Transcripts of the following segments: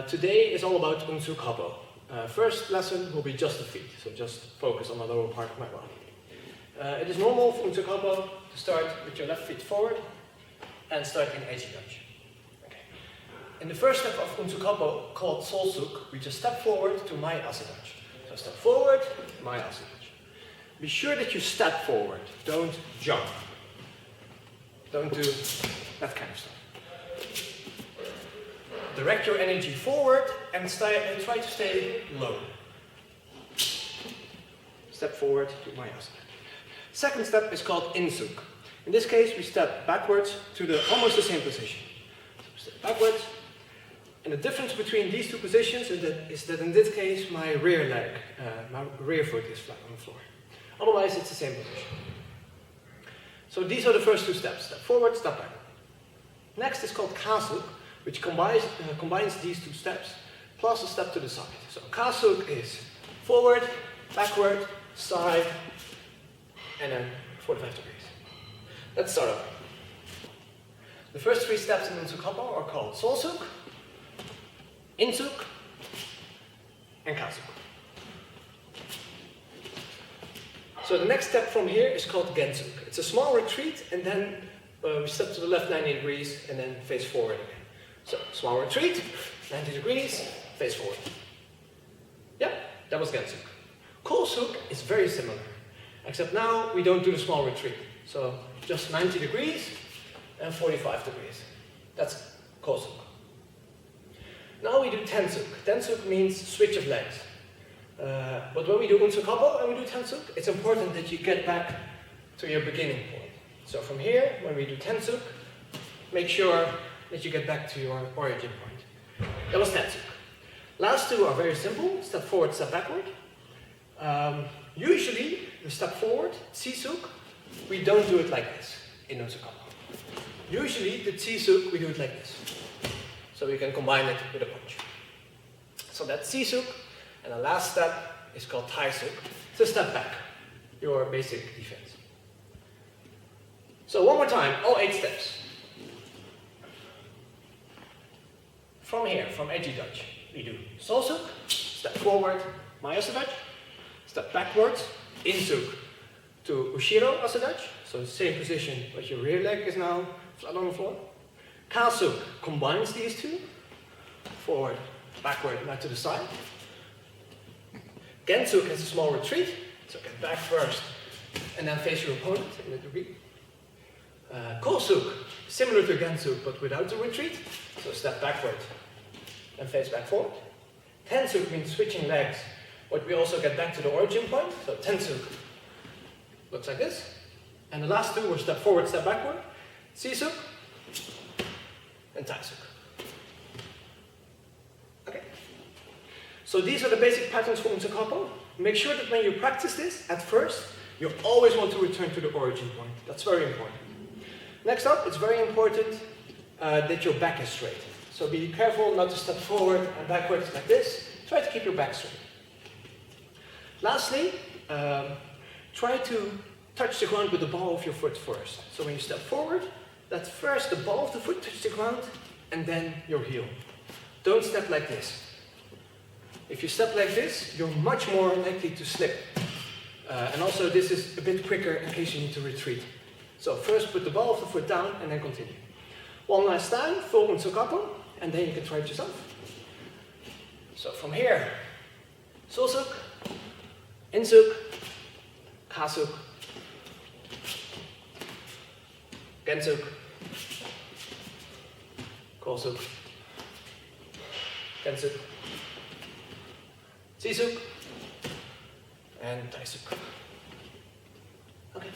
Today is all about Unsoku Happo. First lesson will be just the feet, so just focus on the lower part of my body. It is normal for Unsoku Happo to start with your left foot forward and start in Eiji Dutch. Okay. In the first step of Unsoku Happo, called Tsui Soku, we just step forward to my Asa Dutch. So step forward, my Asa Dutch. Be sure that you step forward, don't jump. Don't do that kind of stuff. Direct your energy forward and try to stay low. Step forward to my asana. Second step is called Unsoku. In this case, we step backwards to almost the same position. So step backwards. And the difference between these two positions is that in this case, my rear leg, my rear foot is flat on the floor. Otherwise, it's the same position. So these are the first two steps. Step forward, step back. Next is called Kasuk, which combines these two steps, plus a step to the side. So Kasuk is forward, backward, side, and then 45 degrees. Let's start over. The first three steps in Unsoku Happo are called Tsui Soku, Unsoku, and Kasuk. So the next step from here is called Gensuk. It's a small retreat, and then we step to the left 90 degrees, and then face forward again. So, small retreat, 90 degrees, face forward. Yeah, that was Gensuk. Kosuk is very similar, except now we don't do the small retreat. So, just 90 degrees and 45 degrees. That's Kosuk. Now we do Tensuk. Tensuk means switch of legs. But when we do Unsoku Happo and we do Tensuk, it's important that you get back to your beginning point. So from here, when we do Tensuk, make sure that you get back to your origin point. That was Tensuk. Last two are very simple. Step forward, step backward. Usually, the step forward, Tsui Soku, we don't do it like this in Unsoku Happo. Usually, the Tsui Soku, we do it like this. So we can combine it with a punch. So that's Tsui Soku. And the last step is called Taido. It's a step back, your basic defense. So one more time, all 8 steps. From here, from Eiji Dutch, we do Tsui Soku, step forward, my Asa Dutch, step backwards, Unsoku to Ushiro Asa Dutch, so the same position, but your rear leg is now flat on the floor. Kasuk combines these two, forward, backward, now to the side. Gensuk has a small retreat, so get back first, and then face your opponent in a degree. Kosuk, similar to Gensuk, but without the retreat, so step backward and face back forward. Tensuk means switching legs, but we also get back to the origin point, so Tensuk looks like this. And the last two were step forward, step backward, Tsui Soku, and Taisuk. Okay. So these are the basic patterns for Unsoku Happo. Make sure that when you practice this, at first, you always want to return to the origin point. That's very important. Next up, it's very important that your back is straight. So be careful not to step forward and backwards like this. Try to keep your back straight. Lastly, try to touch the ground with the ball of your foot first. So when you step forward, let first the ball of the foot touch the ground, and then your heel. Don't step like this. If you step like this, you're much more likely to slip. And also this is a bit quicker in case you need to retreat. So first put the ball of the foot down and then continue. One last time, full Unsoku Happo, and then you can try it yourself. So from here, Tsui Soku, Unsoku, Kasuk, Gensuk, Kosuk, Gensuk, Tsui Soku, and Taisuk. Okay.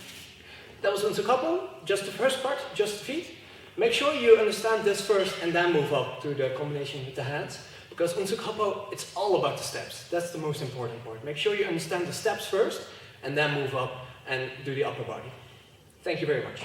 That was Unsoku Happo, just the first part, just the feet. Make sure you understand this first and then move up to the combination with the hands. Because Unsoku Happo, it's all about the steps. That's the most important part. Make sure you understand the steps first and then move up and do the upper body. Thank you very much.